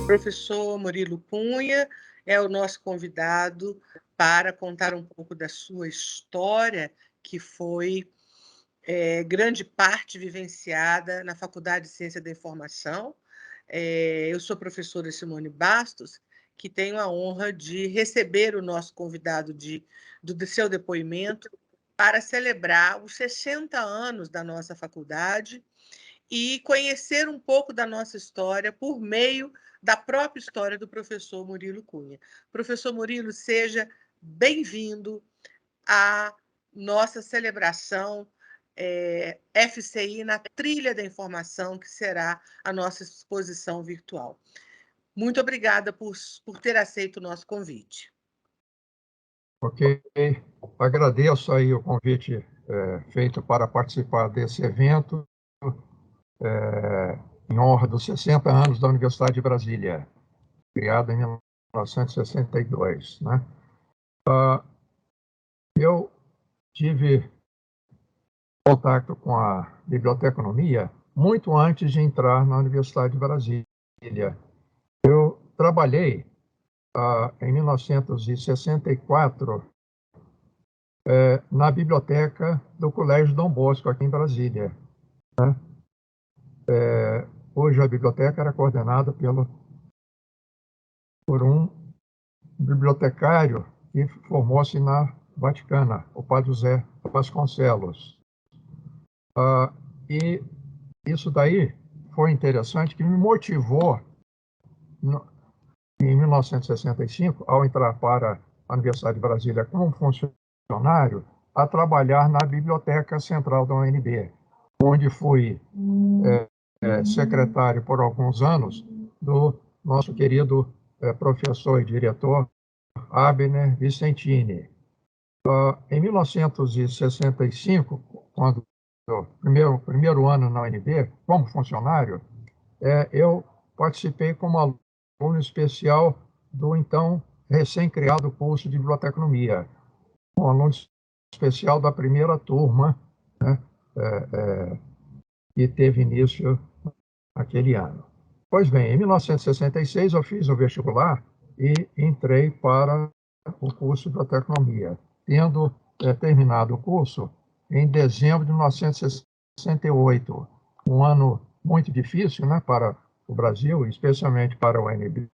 Professor Murilo Cunha é o nosso convidado para contar um pouco da sua história, que foi grande parte vivenciada na Faculdade de Ciência da Informação. Eu sou professora Simone Bastos, que tenho a honra de receber o nosso convidado do seu depoimento para celebrar os 60 anos da nossa faculdade e conhecer um pouco da nossa história por meio da própria história do professor Murilo Cunha. Professor Murilo, seja bem-vindo à nossa celebração FCI na Trilha da Informação, que será a nossa exposição virtual. Muito obrigada por ter aceito o nosso convite. Ok, agradeço aí o convite feito para participar desse evento em honra dos 60 anos da Universidade de Brasília, criada em 1962, né? Eu tive contato com a biblioteconomia muito antes de entrar na Universidade de Brasília. Eu trabalhei em 1964 na biblioteca do Colégio Dom Bosco, aqui em Brasília, né? Hoje a biblioteca era coordenada por um bibliotecário que formou-se na Vaticana, o Padre José Vasconcelos. E isso daí foi interessante, que me motivou, em 1965, ao entrar para a Universidade de Brasília como funcionário, a trabalhar na Biblioteca Central da UNB, onde fui secretário por alguns anos do nosso querido professor e diretor Abner Vicentini. Em 1965, quando primeiro ano na UNB, como funcionário, eu participei como aluno especial do então recém-criado curso de biblioteconomia, um aluno especial da primeira turma, né, que teve início naquele ano. Pois bem, em 1966 eu fiz o vestibular e entrei para o curso de biblioteconomia, tendo terminado o curso em dezembro de 1968, um ano muito difícil, né, para o Brasil, especialmente para o UNB,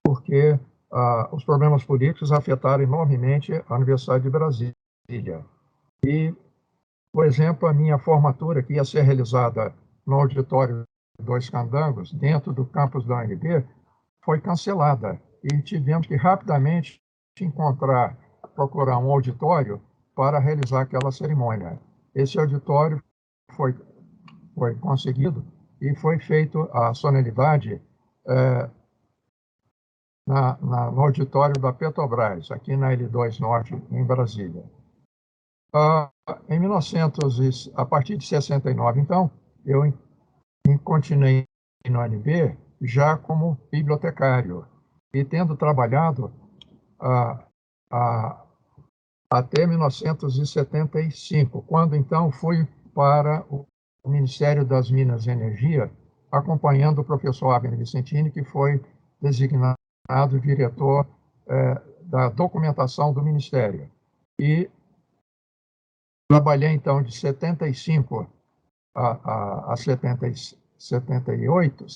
porque os problemas políticos afetaram enormemente a Universidade de Brasília. E, por exemplo, a minha formatura, que ia ser realizada no auditório Dois Candangos, dentro do campus da UNB, foi cancelada. E tivemos que rapidamente procurar um auditório para realizar aquela cerimônia. Esse auditório foi conseguido e foi feito a solenidade no auditório da Petrobras, aqui na L2 Norte, em Brasília. A partir de 69, então, eu continuei no UNB já como bibliotecário e tendo trabalhado até 1975, quando então fui para o Ministério das Minas e Energia, acompanhando o professor Abner Vicentini, que foi designado diretor da documentação do Ministério. E trabalhei então de 75 a 78,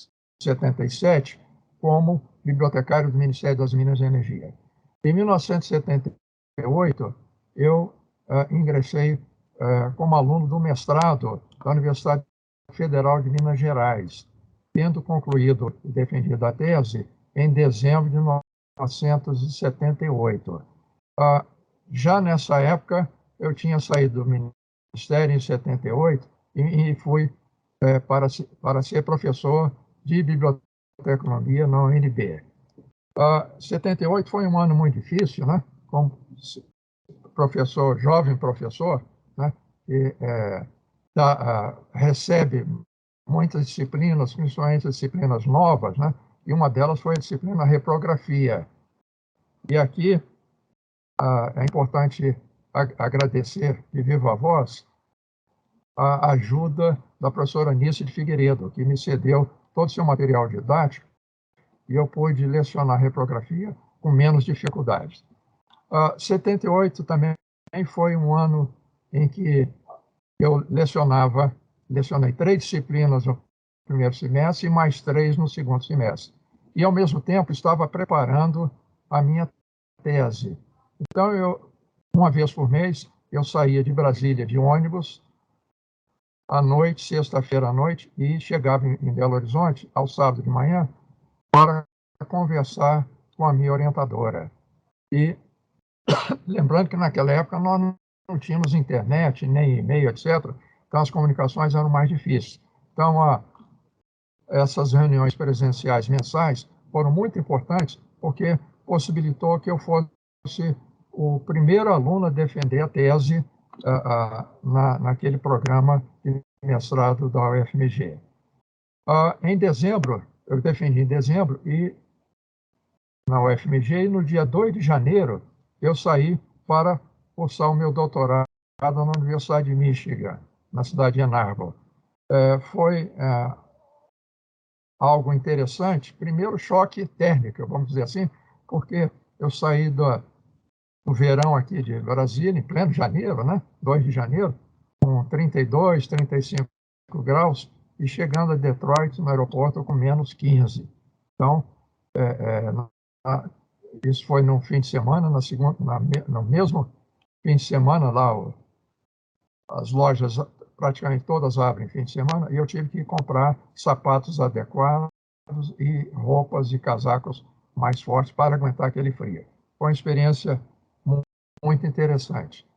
77, como bibliotecário do Ministério das Minas e Energia. Em 1978, eu ingressei como aluno do mestrado da Universidade Federal de Minas Gerais, tendo concluído e defendido a tese em dezembro de 1978. Já nessa época, eu tinha saído do Ministério em 78 e fui para ser professor de biblioteconomia na UNB. 78 foi um ano muito difícil, né? Como professor, jovem professor, né? Que recebe muitas disciplinas, principalmente disciplinas novas, né? E uma delas foi a disciplina reprografia. E aqui é importante agradecer de viva voz a ajuda da professora Anice de Figueiredo, que me cedeu todo o seu material didático e eu pude lecionar reprografia com menos dificuldades. 78 também foi um ano em que eu lecionei 3 disciplinas no primeiro semestre e mais 3 no segundo semestre. E, ao mesmo tempo, estava preparando a minha tese. Então, uma vez por mês, eu saía de Brasília de ônibus à noite, sexta-feira à noite, e chegava em Belo Horizonte, ao sábado de manhã, para conversar com a minha orientadora. E lembrando que naquela época nós não tínhamos internet, nem e-mail, etc. Então as comunicações eram mais difíceis. Então, essas reuniões presenciais mensais foram muito importantes porque possibilitou que eu fosse o primeiro aluno a defender a tese naquele programa de mestrado da UFMG. Em dezembro, eu defendi em dezembro e na UFMG, e no dia 2 de janeiro eu saí para cursar o meu doutorado na Universidade de Michigan, na cidade de Ann Arbor. Foi algo interessante. Primeiro, choque térmico, vamos dizer assim, porque eu saí do verão aqui de Brasília, em pleno janeiro, né? 2 de janeiro, com 32, 35 graus, e chegando a Detroit, no aeroporto, com menos 15. Então, isso foi no fim de semana, no mesmo fim de semana, lá as lojas praticamente todas abrem fim de semana, e eu tive que comprar sapatos adequados e roupas e casacos mais fortes para aguentar aquele frio. Foi uma experiência muito interessante.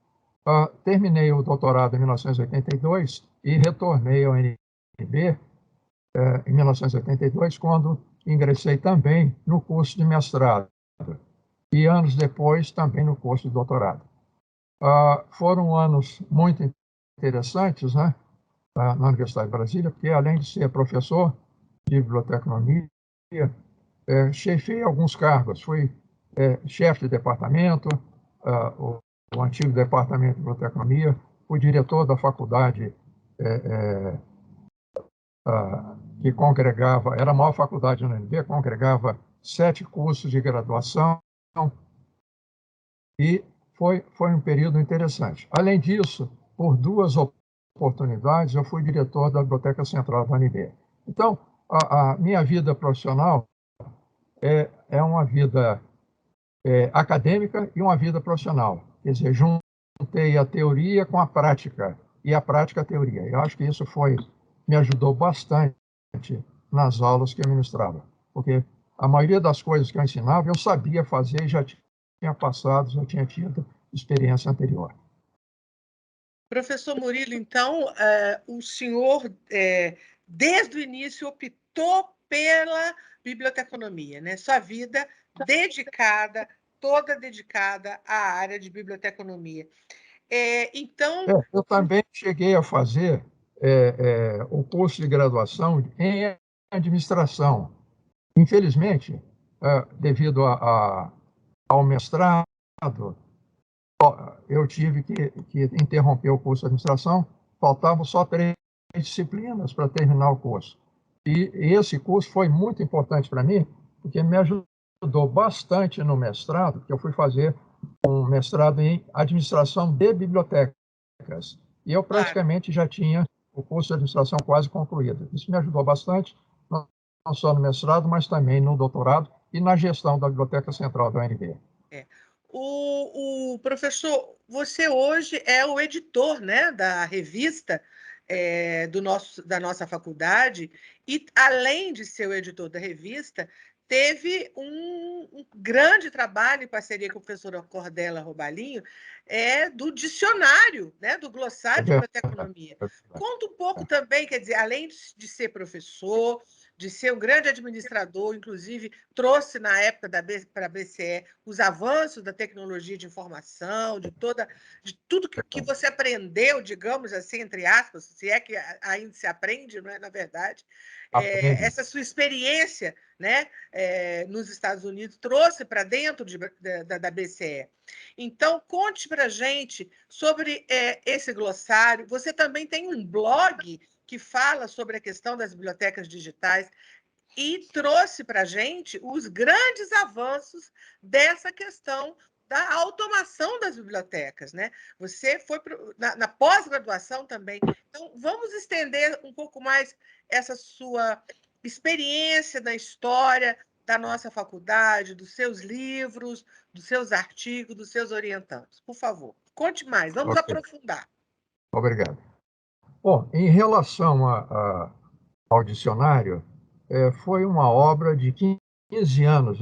Terminei o doutorado em 1982 e retornei ao UNB em 1982, quando ingressei também no curso de mestrado e anos depois também no curso de doutorado. Foram anos muito interessantes, né, na Universidade de Brasília, porque além de ser professor de biblioteconomia, chefei alguns cargos. Fui chefe de departamento, o antigo departamento de biblioteconomia, fui diretor da faculdade que congregava, era a maior faculdade na UNB, congregava 7 cursos de graduação, e foi um período interessante. Além disso, por 2 oportunidades, eu fui diretor da Biblioteca Central da UNB. Então, a minha vida profissional é uma vida acadêmica e uma vida profissional. Quer dizer, juntei a teoria com a prática, e a prática a teoria. Eu acho que isso me ajudou bastante nas aulas que eu ministrava, porque a maioria das coisas que eu ensinava eu sabia fazer e já tinha passado, já tinha tido experiência anterior. Professor Murilo, então, o senhor, desde o início, optou pela biblioteconomia, né? Sua vida dedicada, toda dedicada à área de biblioteconomia. Então... Eu também cheguei a fazer o curso de graduação em administração. Infelizmente, devido ao mestrado, eu tive que interromper o curso de administração, faltavam só 3 disciplinas para terminar o curso. E esse curso foi muito importante para mim, porque me ajudou bastante no mestrado, que eu fui fazer um mestrado em administração de bibliotecas. E eu praticamente já tinha o curso de administração quase concluído. Isso me ajudou bastante, não só no mestrado, mas também no doutorado e na gestão da Biblioteca Central da UNB. O professor, você hoje é o editor, né, da revista da nossa faculdade, e, além de ser o editor da revista, teve um grande trabalho em parceria com a professora Cordela Robalinho, do dicionário, né, do glossário de biblioteconomia. Conta um pouco também, quer dizer, além de ser professor, de ser um grande administrador, inclusive trouxe na época para a BCE os avanços da tecnologia de informação, de tudo que você aprendeu, digamos assim, entre aspas, se é que ainda se aprende, não é, na verdade, essa sua experiência, né, nos Estados Unidos trouxe para dentro da BCE. Então, conte para a gente sobre esse glossário. Você também tem um blog que fala sobre a questão das bibliotecas digitais e trouxe para a gente os grandes avanços dessa questão da automação das bibliotecas, né? Você foi na pós-graduação também. Então, vamos estender um pouco mais essa sua experiência na história da nossa faculdade, dos seus livros, dos seus artigos, dos seus orientandos. Por favor, conte mais, vamos aprofundar. Obrigado. Bom, em relação ao dicionário, foi uma obra de 15 anos.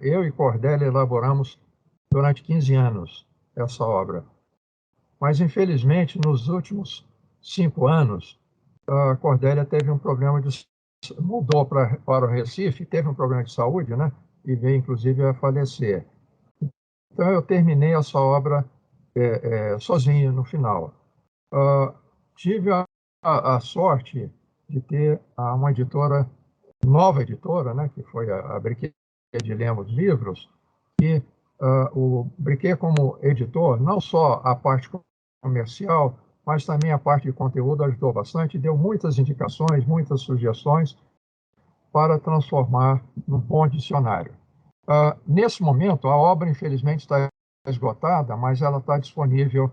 Eu e Cordélia elaboramos durante 15 anos essa obra. Mas, infelizmente, nos últimos 5 anos, a Cordélia teve um problema mudou para o Recife, teve um problema de saúde, né? E veio, inclusive, a falecer. Então, eu terminei essa obra sozinho no final. Tive a sorte de ter uma editora, nova editora, né? Que foi a Briquet de Lemos Livros, e o Briquet, como editor, não só a parte comercial, mas também a parte de conteúdo ajudou bastante, deu muitas indicações, muitas sugestões para transformar num bom dicionário. Nesse momento, a obra, infelizmente, está esgotada, mas ela está disponível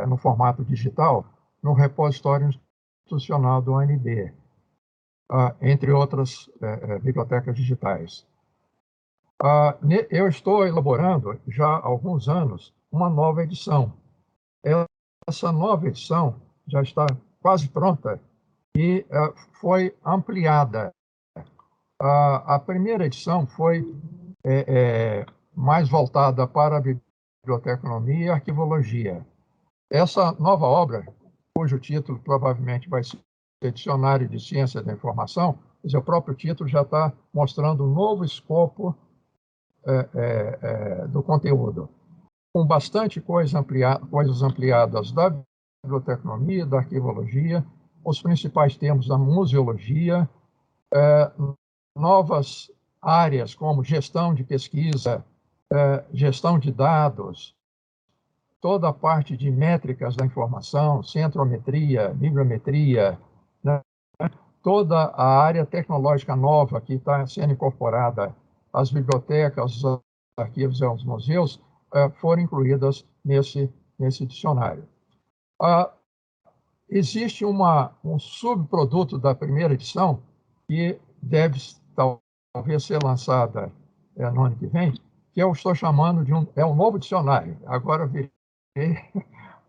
no formato digital no repositório institucional do ANB, entre outras bibliotecas digitais. Eu estou elaborando, já há alguns anos, uma nova edição. Essa nova edição já está quase pronta e foi ampliada. A primeira edição foi mais voltada para a biblioteconomia e arquivologia. Essa nova obra, cujo título provavelmente vai ser Dicionário de Ciência da Informação, o próprio título já está mostrando um novo escopo do conteúdo, com bastante coisas ampliadas da biblioteconomia, da arquivologia, os principais termos da museologia, novas áreas como gestão de pesquisa, gestão de dados, toda a parte de métricas da informação, centrometria, bibliometria, né? Toda a área tecnológica nova que está sendo incorporada às bibliotecas, aos arquivos e aos museus, foram incluídas nesse dicionário. Existe um subproduto da primeira edição que deve talvez ser lançada no ano que vem, que eu estou chamando de um novo dicionário. Agora virei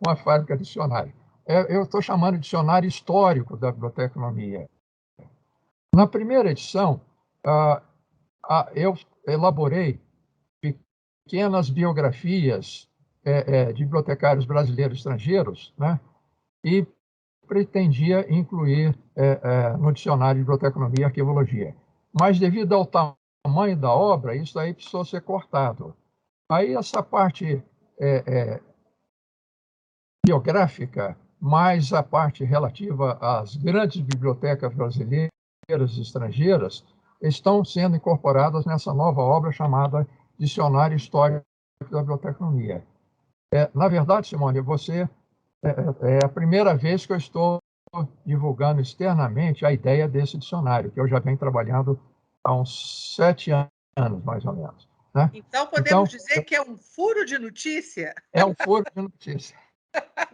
uma fábrica de dicionário. Eu estou chamando de dicionário histórico da biblioteconomia. Na primeira edição, eu elaborei pequenas biografias de bibliotecários brasileiros e estrangeiros, né? E pretendia incluir no dicionário de biblioteconomia e arquivologia. Mas, devido ao tamanho da obra, isso aí precisou ser cortado. Aí, essa parte biográfica, mais a parte relativa às grandes bibliotecas brasileiras e estrangeiras, estão sendo incorporadas nessa nova obra chamada Dicionário Histórico da Biblioteconomia. Na verdade, Simone, você é a primeira vez que eu estou divulgando externamente a ideia desse dicionário, que eu já venho trabalhando há uns 7 anos, mais ou menos. Né? Então, podemos dizer que é um furo de notícia? É um furo de notícia.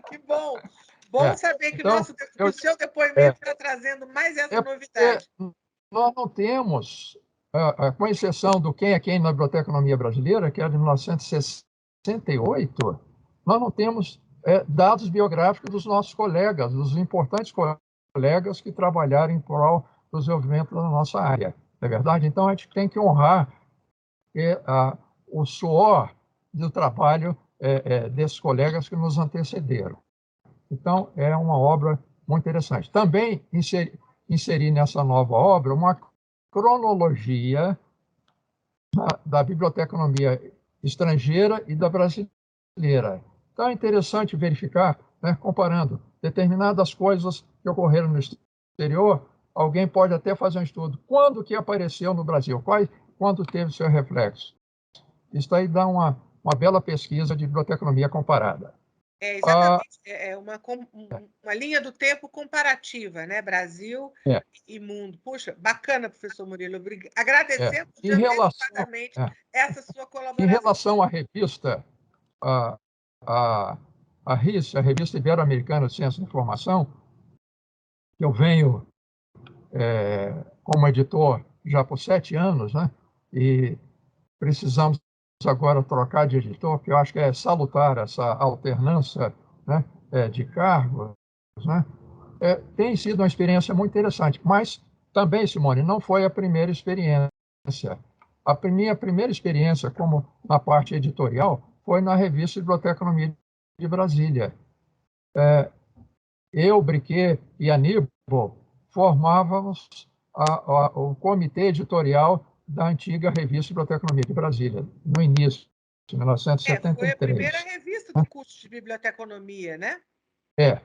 Que bom! Bom saber que o seu depoimento está trazendo mais essa novidade. Nós não temos, com exceção do Quem é Quem na Biblioteconomia Brasileira, que é de 1968, nós não temos dados biográficos dos nossos colegas, dos importantes colegas que trabalharam em prol do desenvolvimento da nossa área. Não é verdade? Então, a gente tem que honrar o suor do trabalho desses colegas que nos antecederam. Então, é uma obra muito interessante. Também inseri nessa nova obra uma cronologia da biblioteconomia estrangeira e da brasileira. Então, é interessante verificar, né, comparando determinadas coisas que ocorreram no exterior, alguém pode até fazer um estudo. Quando que apareceu no Brasil? Quando teve seu reflexo? Isso aí dá uma bela pesquisa de biblioteconomia comparada. Exatamente, é uma linha do tempo comparativa, né? Brasil e mundo. Puxa, bacana, professor Murilo. Agradecemos antecipadamente essa sua colaboração. Em relação à revista, a RIS, a Revista Ibero-Americana de Ciência e Informação, que eu venho como editor já por 7 anos, né? E precisamos agora trocar de editor, que eu acho que é salutar essa alternância, né, de cargos, né? Tem sido uma experiência muito interessante, mas também, Simone, não foi a primeira experiência. A minha primeira experiência como na parte editorial foi na revista Biblioteconomia de Brasília. Eu, Briquet e Aníbal formávamos o comitê editorial da antiga revista Biblioteconomia de Brasília, no início, de 1973. Foi a primeira revista do curso de biblioteconomia, né? É.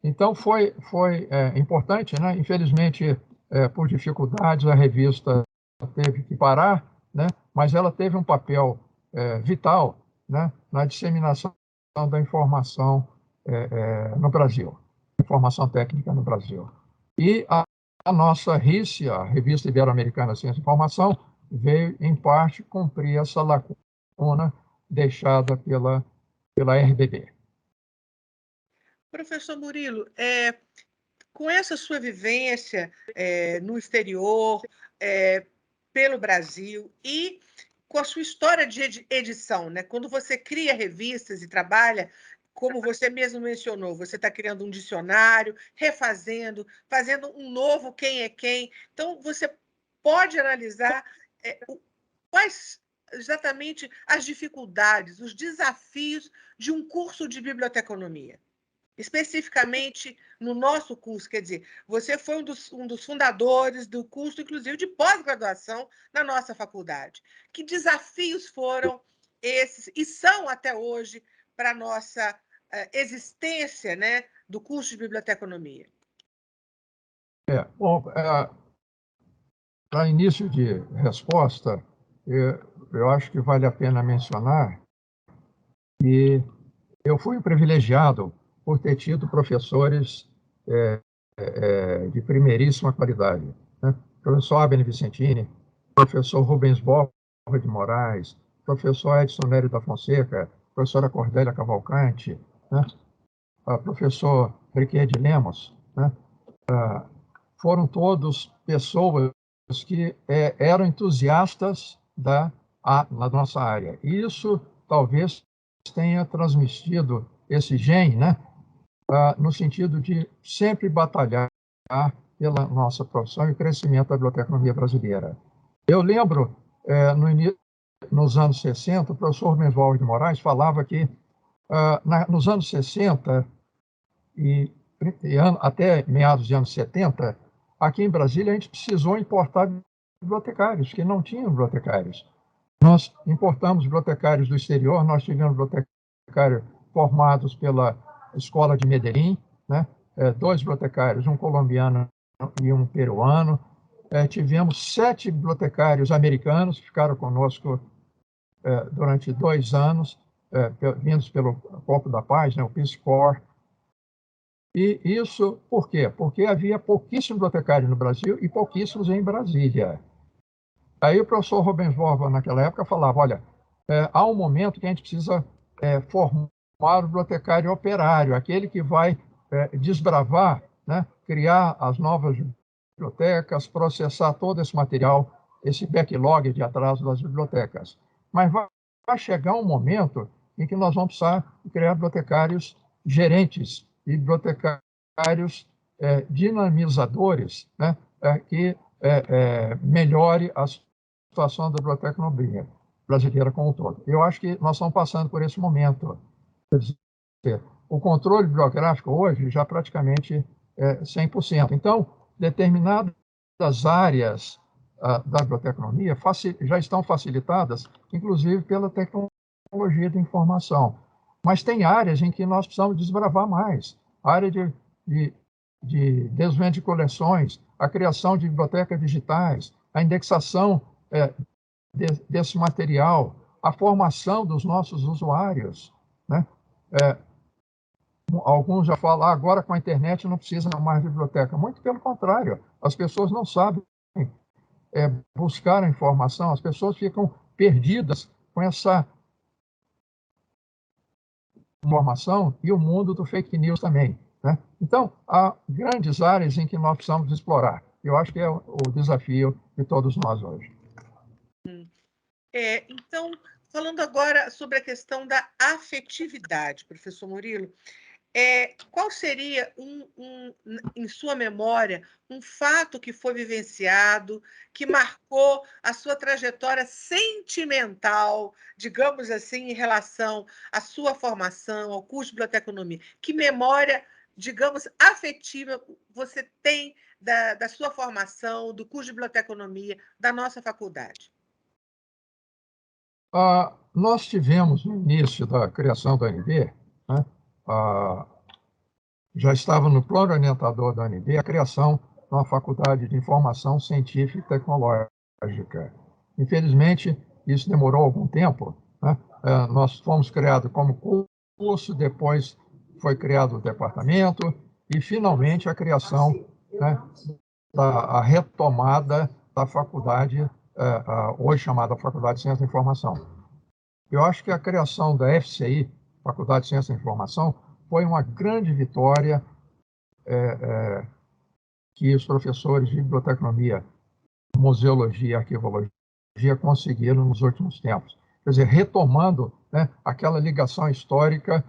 Então, foi importante, né? Infelizmente, por dificuldades, a revista teve que parar, né? Mas ela teve um papel vital, né, na disseminação da informação no Brasil, informação técnica no Brasil. E a nossa RICE, a Revista Ibero-Americana de Ciência e Informação, veio, em parte, cumprir essa lacuna deixada pela RBB. Professor Murilo, com essa sua vivência no exterior, pelo Brasil e com a sua história de edição, né? Quando você cria revistas e trabalha, como você mesmo mencionou, você está criando um dicionário, refazendo, fazendo um novo quem é quem. Então, você pode analisar quais exatamente as dificuldades, os desafios de um curso de biblioteconomia. Especificamente no nosso curso, quer dizer, você foi um dos fundadores do curso, inclusive, de pós-graduação na nossa faculdade. Que desafios foram esses, e são até hoje, para a nossa existência, né, do curso de biblioteconomia? Bom, para início de resposta, eu acho que vale a pena mencionar que eu fui um privilegiado por ter tido professores de primeiríssima qualidade, né? Professor Abner Vicentini, professor Rubens Borba de Moraes, professor Edson Nery da Fonseca, professora Cordélia Cavalcante, né? Professor Briquet de Lemos, né? Foram todos pessoas que eram entusiastas na nossa área. E isso talvez tenha transmitido esse gene, né, no sentido de sempre batalhar pela nossa profissão e crescimento da biblioteconomia brasileira. Eu lembro, nos anos 60, o professor Rubens Borba de Moraes falava que, nos anos 60 e até meados de anos 70, aqui em Brasília a gente precisou importar bibliotecários, que não tinham bibliotecários. Nós importamos bibliotecários do exterior, nós tivemos bibliotecários formados pela Escola de Medellín, né? 2 bibliotecários, um colombiano e um peruano. Tivemos 7 bibliotecários americanos que ficaram conosco durante 2 anos, vindos pelo Corpo da Paz, né, o Peace Corps. E isso por quê? Porque havia pouquíssimos bibliotecários no Brasil e pouquíssimos em Brasília. Aí o professor Rubens Borba, naquela época, falava, olha, há um momento que a gente precisa formar o bibliotecário operário, aquele que vai desbravar, né, criar as novas bibliotecas, processar todo esse material, esse backlog de atraso das bibliotecas. Mas vai chegar um momento em que nós vamos precisar criar bibliotecários gerentes e bibliotecários dinamizadores, né, que melhore a situação da biblioteconomia brasileira como um todo. Eu acho que nós estamos passando por esse momento. Quer dizer, o controle bibliográfico hoje já praticamente 100%. Então, determinadas áreas da biblioteconomia já estão facilitadas, inclusive pela tecnologia da informação. Mas tem áreas em que nós precisamos desbravar mais. A área de desenvolvimento de coleções, a criação de bibliotecas digitais, a indexação desse material, a formação dos nossos usuários, né? Alguns já falam, agora com a internet não precisa mais de biblioteca. Muito pelo contrário, as pessoas não sabem buscar a informação, as pessoas ficam perdidas com essa informação e o mundo do fake news também, né? Então, há grandes áreas em que nós precisamos explorar. Eu acho que é o desafio de todos nós hoje. Então, falando agora sobre a questão da afetividade, professor Murilo, qual seria, em sua memória, um fato que foi vivenciado, que marcou a sua trajetória sentimental, digamos assim, em relação à sua formação, ao curso de biblioteconomia? Que memória, digamos, afetiva você tem da sua formação, do curso de biblioteconomia, da nossa faculdade? Nós tivemos, no início da criação da UNB, né, já estava no plano orientador da UNB a criação de uma faculdade de informação científica e tecnológica. Infelizmente, isso demorou algum tempo, né? Nós fomos criados como curso, depois foi criado o departamento e, finalmente, a criação, né, a retomada da faculdade, hoje chamada Faculdade de Ciência da Informação. Eu acho que a criação da FCI, Faculdade de Ciência da Informação, foi uma grande vitória que os professores de biblioteconomia, museologia e arquivologia conseguiram nos últimos tempos. Quer dizer, retomando, né, aquela ligação histórica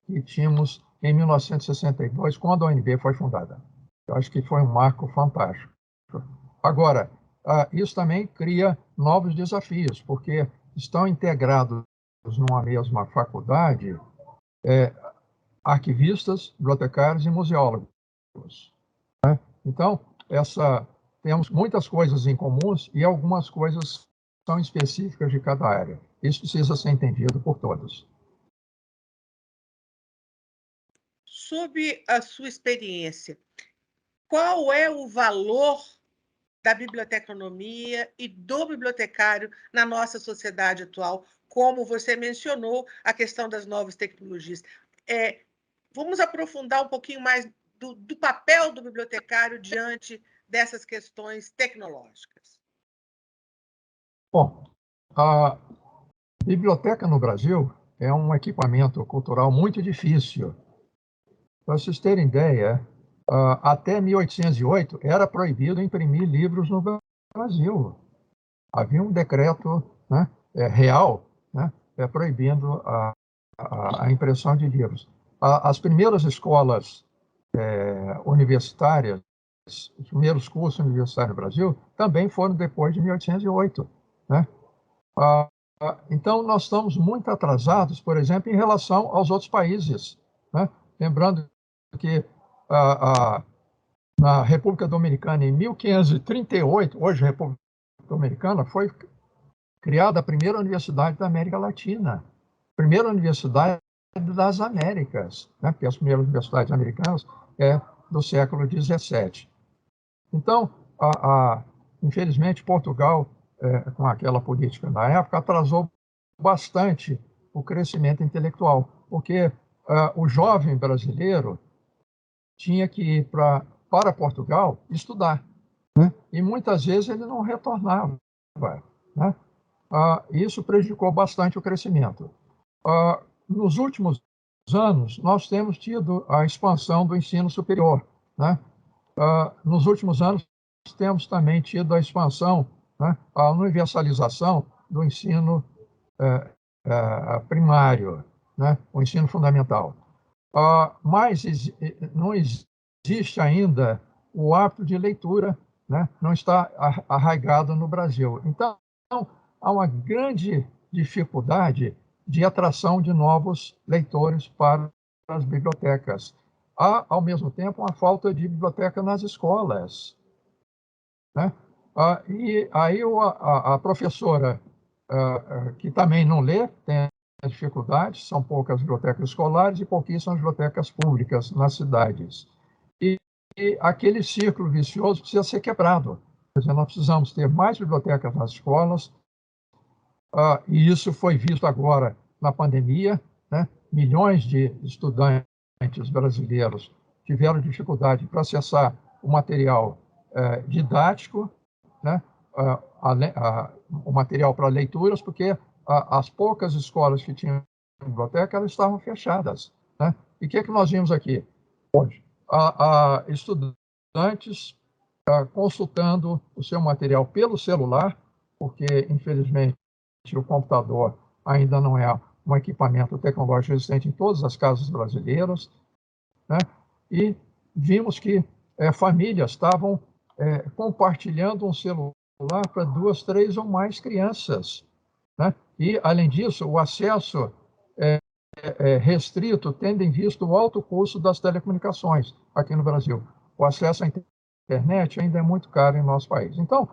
que tínhamos em 1962, quando a UNB foi fundada. Eu acho que foi um marco fantástico. Agora, isso também cria novos desafios, porque estão integrados numa mesma faculdade arquivistas, bibliotecários e museólogos. Então, temos muitas coisas em comuns e algumas coisas são específicas de cada área. Isso precisa ser entendido por todos. Sob a sua experiência, qual é o valor da biblioteconomia e do bibliotecário na nossa sociedade atual, como você mencionou a questão das novas tecnologias? Vamos aprofundar um pouquinho mais do papel do bibliotecário diante dessas questões tecnológicas. Bom, a biblioteca no Brasil é um equipamento cultural muito difícil. Para vocês terem ideia, até 1808 era proibido imprimir livros no Brasil. Havia um decreto, né, real, né, proibindo a impressão de livros. As primeiras escolas universitárias, os primeiros cursos universitários no Brasil, também foram depois de 1808. Né? Então, nós estamos muito atrasados, por exemplo, em relação aos outros países. Né? Lembrando que na República Dominicana, em 1538, hoje a República Dominicana, foi criada a primeira universidade da América Latina, primeira universidade das Américas, né? Porque as primeiras universidades americanas do século XVII. Então, infelizmente, Portugal, com aquela política na época, atrasou bastante o crescimento intelectual, porque o jovem brasileiro tinha que ir para Portugal estudar, né? E muitas vezes ele não retornava, né? Isso prejudicou bastante o crescimento. Nos últimos anos, nós temos tido a expansão do ensino superior, né? Nos últimos anos, temos também tido a expansão, né, a universalização do ensino primário, né, o ensino fundamental. Mas não existe ainda o hábito de leitura, né, não está arraigado no Brasil. Então, há uma grande dificuldade de atração de novos leitores para as bibliotecas. há, ao mesmo tempo, uma falta de biblioteca nas escolas, né? E aí a professora, que também não lê, tem dificuldades, são poucas bibliotecas escolares e pouquíssimas bibliotecas públicas nas cidades. E aquele círculo vicioso precisa ser quebrado. Quer dizer, nós precisamos ter mais bibliotecas nas escolas, e isso foi visto agora na pandemia, né? Milhões de estudantes brasileiros tiveram dificuldade para acessar o material didático, né? O material para leituras, porque as poucas escolas que tinham biblioteca, elas estavam fechadas, né? E o que é que nós vimos aqui hoje? Estudantes consultando o seu material pelo celular, porque, infelizmente, o computador ainda não é um equipamento tecnológico existente em todas as casas brasileiras, né? E vimos que famílias estavam compartilhando um celular para 2, 3 ou mais crianças, né? E, além disso, o acesso restrito, tendo em vista o alto custo das telecomunicações aqui no Brasil. O acesso à internet ainda é muito caro em nosso país. Então,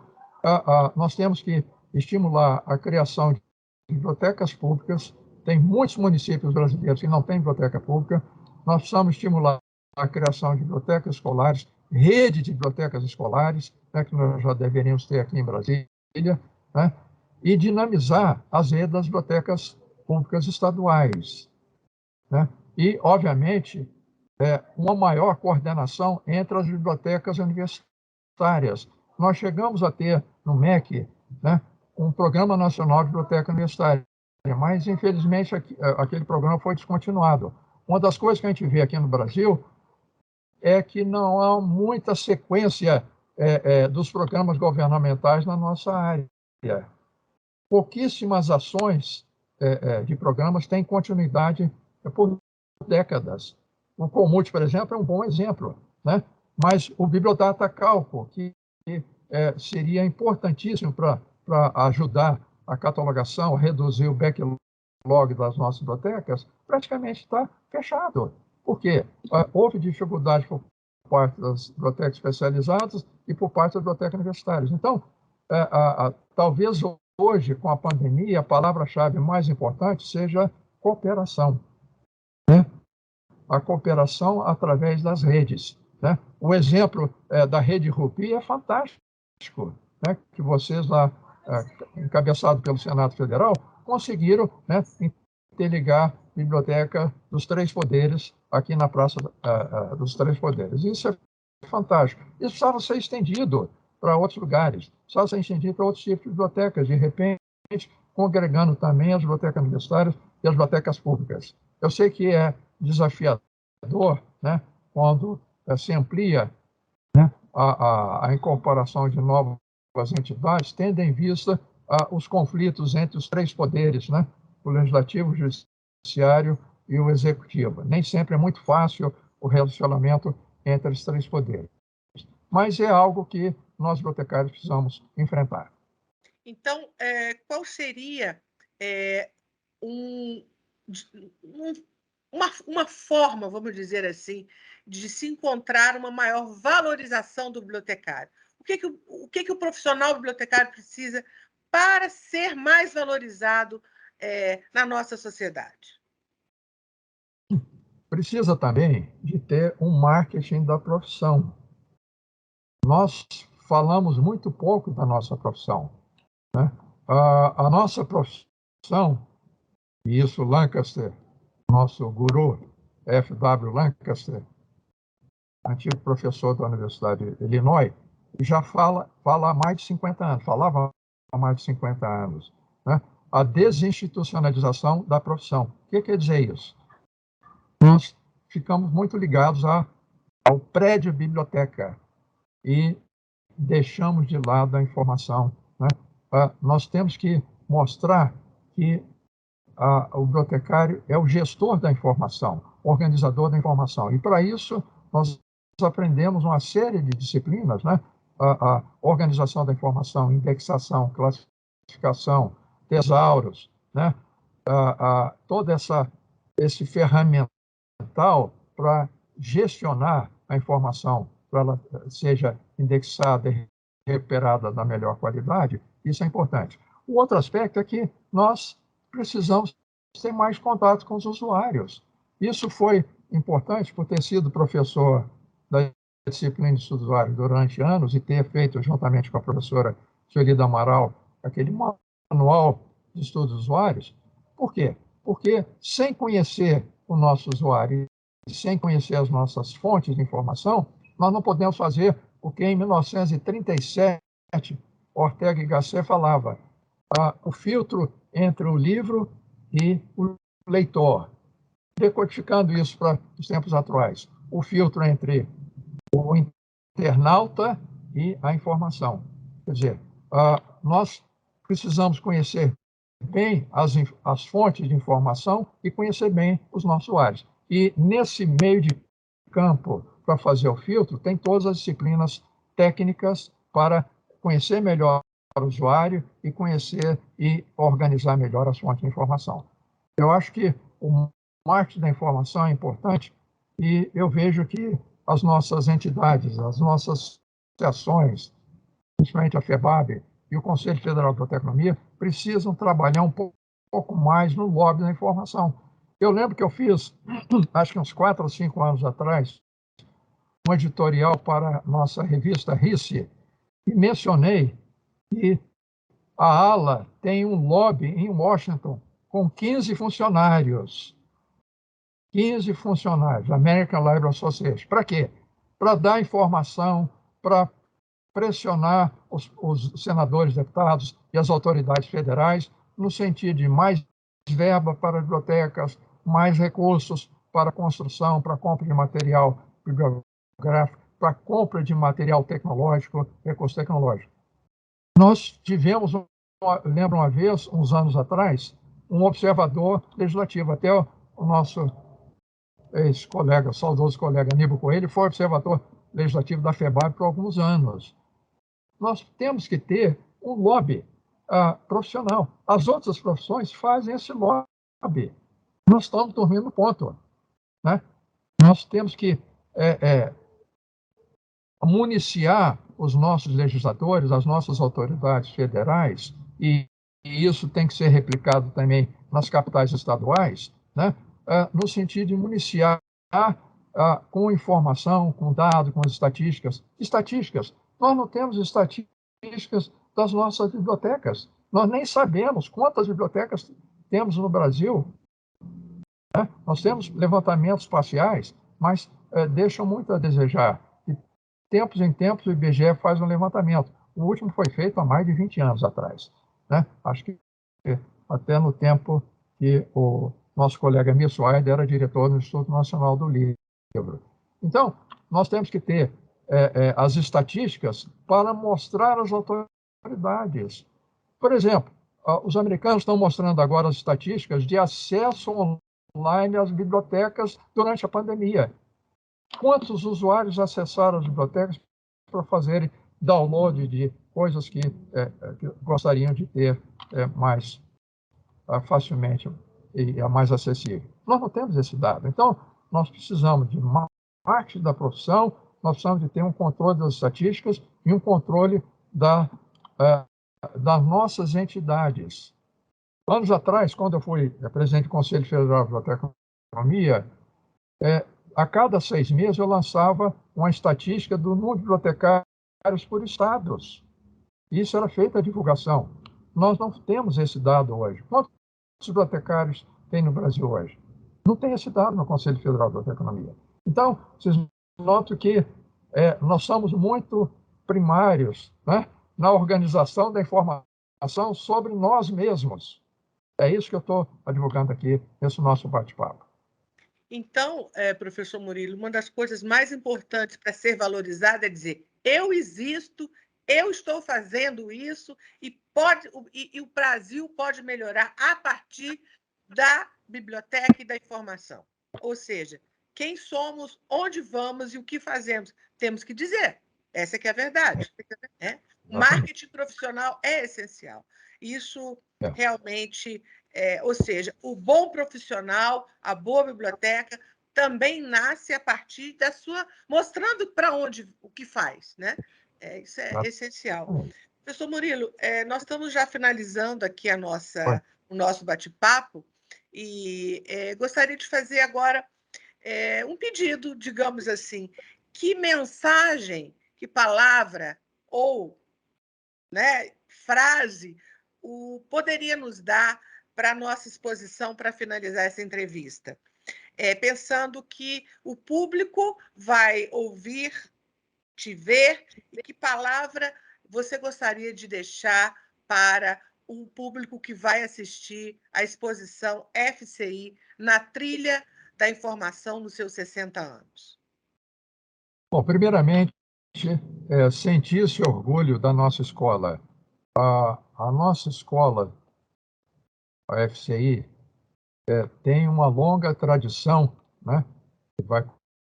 nós temos que estimular a criação de bibliotecas públicas. Tem muitos municípios brasileiros que não têm biblioteca pública. Nós precisamos estimular a criação de bibliotecas escolares, rede de bibliotecas escolares, né, que nós já deveríamos ter aqui em Brasília, né, e dinamizar as redes das bibliotecas públicas estaduais, né? E, obviamente, uma maior coordenação entre as bibliotecas universitárias. Nós chegamos a ter, no MEC, né, um Programa Nacional de Biblioteca Universitária, mas, infelizmente, aquele programa foi descontinuado. Uma das coisas que a gente vê aqui no Brasil é que não há muita sequência dos programas governamentais na nossa área. Pouquíssimas ações de programas têm continuidade por décadas. O Comut, por exemplo, é um bom exemplo, né? Mas o Bibliodata Calco, que seria importantíssimo para ajudar a catalogação, a reduzir o backlog das nossas bibliotecas, praticamente está fechado. Por quê? Houve dificuldade por parte das bibliotecas especializadas e por parte das bibliotecas universitárias. Então, talvez hoje, com a pandemia, a palavra-chave mais importante seja cooperação, né? A cooperação através das redes, né? O exemplo da Rede Rupi é fantástico, né? Que vocês lá, encabeçado pelo Senado Federal, conseguiram, né, interligar a Biblioteca dos Três Poderes aqui na Praça dos Três Poderes. Isso é fantástico. Isso precisava ser estendido para outros lugares, precisava ser estendido para outros tipos de bibliotecas, de repente, congregando também as bibliotecas universitárias e as bibliotecas públicas. Eu sei que é desafiador, né, quando se amplia, né, a incorporação de novas entidades, tendo em vista os conflitos entre os três poderes, né, o legislativo, o judiciário e o executivo. Nem sempre é muito fácil o relacionamento entre os três poderes, mas é algo que nós bibliotecários precisamos enfrentar. Então, qual seria um, uma forma, vamos dizer assim, de se encontrar uma maior valorização do bibliotecário? O que o profissional bibliotecário precisa para ser mais valorizado na nossa sociedade? Precisa também de ter um marketing da profissão. Nós falamos muito pouco da nossa profissão, né? A nossa profissão, e isso Lancaster, nosso guru, F.W. Lancaster, antigo professor da Universidade de Illinois, já fala há mais de 50 anos, falava há mais de 50 anos, né? A desinstitucionalização da profissão. O que quer dizer isso? Nós ficamos muito ligados ao prédio biblioteca e deixamos de lado a informação, né? Nós temos que mostrar que o bibliotecário é o gestor da informação, organizador da informação. E, para isso, nós aprendemos uma série de disciplinas, né? A organização da informação, indexação, classificação, tesauros, né? Todo esse ferramental para gestionar a informação para ela seja indexada e recuperada da melhor qualidade, isso é importante. O outro aspecto é que nós precisamos ter mais contato com os usuários. Isso foi importante por ter sido professor da disciplina de estudo do usuário durante anos e ter feito, juntamente com a professora Sueli Amaral, aquele manual de estudo dos usuários. Por quê? Porque sem conhecer o nosso usuário e sem conhecer as nossas fontes de informação, nós não podemos fazer o que em 1937 Ortega y Gasset falava, o filtro entre o livro e o leitor. Decodificando isso para os tempos atuais, o filtro entre o internauta e a informação. Quer dizer, nós precisamos conhecer bem as fontes de informação e conhecer bem os nossos usuários. E nesse meio de campo, para fazer o filtro, tem todas as disciplinas técnicas para conhecer melhor o usuário e conhecer e organizar melhor as fontes de informação. Eu acho que o marketing da informação é importante e eu vejo que as nossas entidades, as nossas associações, principalmente a FEBAB e o Conselho Federal de Biotecnologia, precisam trabalhar um pouco mais no lobby da informação. Eu lembro que eu fiz, acho que uns 4 ou 5 anos atrás, um editorial para a nossa revista RICE, e mencionei que a ALA tem um lobby em Washington com 15 funcionários. 15 funcionários, American Library Association. Para quê? Para dar informação, para pressionar os senadores, deputados e as autoridades federais no sentido de mais verba para bibliotecas, mais recursos para construção, para compra de material bibliográfico, para compra de material tecnológico, recurso tecnológico. Nós tivemos, lembro uma vez, uns anos atrás, um observador legislativo, até o nosso ex-colega, saudoso colega Aníbal Coelho, foi observador legislativo da FEBAB por alguns anos. Nós temos que ter um lobby profissional. As outras profissões fazem esse lobby. Nós estamos dormindo no ponto. Né? Nós temos que municiar os nossos legisladores, as nossas autoridades federais, e isso tem que ser replicado também nas capitais estaduais, né? No sentido de municiar com informação, com dados, com estatísticas. Estatísticas. Nós não temos estatísticas das nossas bibliotecas. Nós nem sabemos quantas bibliotecas temos no Brasil. Né? Nós temos levantamentos parciais, mas deixam muito a desejar. De tempos em tempos, o IBGE faz um levantamento. O último foi feito há mais de 20 anos atrás. Né? Acho que até no tempo que o nosso colega Mirso Aide era diretor do Instituto Nacional do Livro. Então, nós temos que ter as estatísticas para mostrar às autoridades. Por exemplo, os americanos estão mostrando agora as estatísticas de acesso online às bibliotecas durante a pandemia. Quantos usuários acessaram as bibliotecas para fazerem download de coisas que gostariam de ter mais facilmente e mais acessível? Nós não temos esse dado. Então, nós precisamos de marketing da profissão, nós precisamos de ter um controle das estatísticas e um controle das nossas entidades. Anos atrás, quando eu fui presidente do Conselho Federal de Biblioteconomia, a cada 6 meses eu lançava uma estatística do número de bibliotecários por estados. Isso era feita a divulgação. Nós não temos esse dado hoje. Quantos bibliotecários tem no Brasil hoje? Não tem esse dado no Conselho Federal de Biblioteconomia. Então, vocês notam que nós somos muito primários, né, na organização da informação sobre nós mesmos. É isso que eu estou advogando aqui nesse nosso bate-papo. Então, professor Murilo, uma das coisas mais importantes para ser valorizada é dizer: eu existo, eu estou fazendo isso, e o Brasil pode melhorar a partir da biblioteca e da informação. Ou seja, quem somos, onde vamos e o que fazemos. Temos que dizer. Essa que é a verdade. O marketing profissional é essencial. Isso realmente... ou seja, o bom profissional, a boa biblioteca, também nasce a partir da sua... mostrando para onde, o que faz, né? Isso é essencial. Professor Murilo, nós estamos já finalizando aqui o nosso bate-papo e gostaria de fazer agora um pedido, digamos assim. Que mensagem, que palavra ou, né, frase poderia nos dar para a nossa exposição para finalizar essa entrevista? Pensando que o público vai ouvir, te ver, e que palavra você gostaria de deixar para o público que vai assistir à exposição FCI na trilha da informação nos seus 60 anos? Bom, primeiramente, sentir esse orgulho da nossa escola. A nossa escola, a FCI, tem uma longa tradição, né? Que vai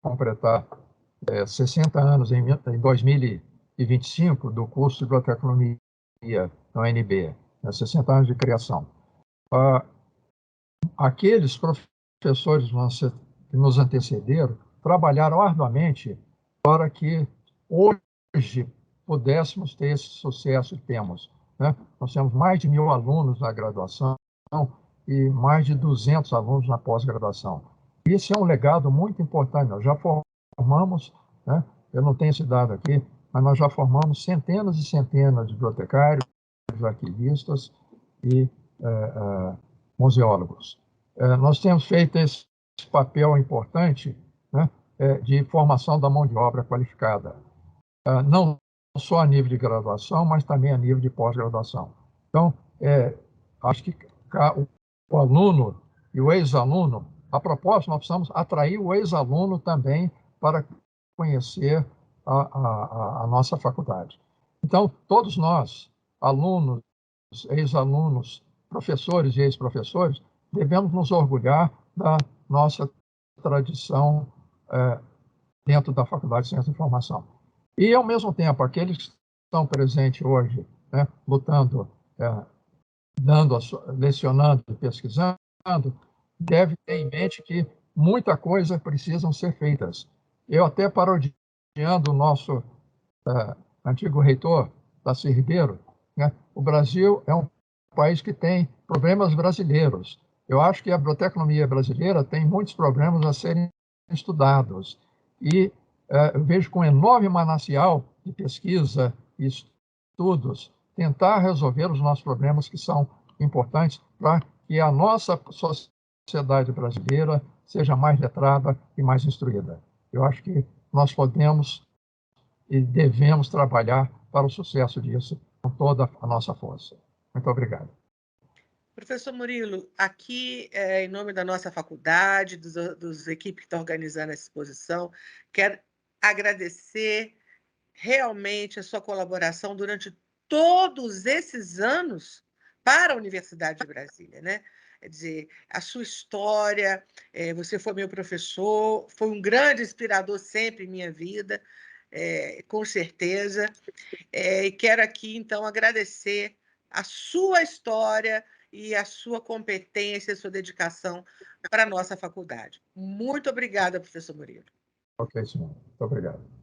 completar 60 anos em 2025 do curso de biblioteconomia na UNB, 60 anos de criação. Aqueles professores que nos antecederam trabalharam arduamente para que hoje pudéssemos ter esse sucesso que temos, né? Nós temos mais de 1.000 alunos na graduação e mais de 200 alunos na pós-graduação. Isso é um legado muito importante. Nós já formamos, né? Eu não tenho esse dado aqui, mas nós já formamos centenas e centenas de bibliotecários, arquivistas e museólogos. Nós temos feito esse papel importante, né, de formação da mão de obra qualificada, não só a nível de graduação, mas também a nível de pós-graduação. Então, acho que o aluno e o ex-aluno, a propósito, nós precisamos atrair o ex-aluno também para conhecer a nossa faculdade. Então, todos nós, alunos, ex-alunos, professores e ex-professores, devemos nos orgulhar da nossa tradição dentro da Faculdade de Ciência da Informação. E, ao mesmo tempo, aqueles que estão presentes hoje, né, lutando, lecionando, pesquisando, devem ter em mente que muita coisa precisam ser feitas. Eu até parodiando o nosso antigo reitor, Darcy Ribeiro, né, o Brasil é um país que tem problemas brasileiros. Eu acho que a biblioteconomia brasileira tem muitos problemas a serem estudados. E eu vejo com um enorme manancial de pesquisa e estudos tentar resolver os nossos problemas que são importantes para que a nossa sociedade brasileira seja mais letrada e mais instruída. Eu acho que nós podemos e devemos trabalhar para o sucesso disso com toda a nossa força. Muito obrigado. Professor Murilo, aqui, em nome da nossa faculdade, dos equipes que estão organizando essa exposição, quero agradecer realmente a sua colaboração durante todos esses anos para a Universidade de Brasília, né? Quer dizer, a sua história, você foi meu professor, foi um grande inspirador sempre em minha vida, com certeza. E quero aqui, então, agradecer a sua história e a sua competência, a sua dedicação para a nossa faculdade. Muito obrigada, professor Murilo. Ok, senhor. Muito obrigado.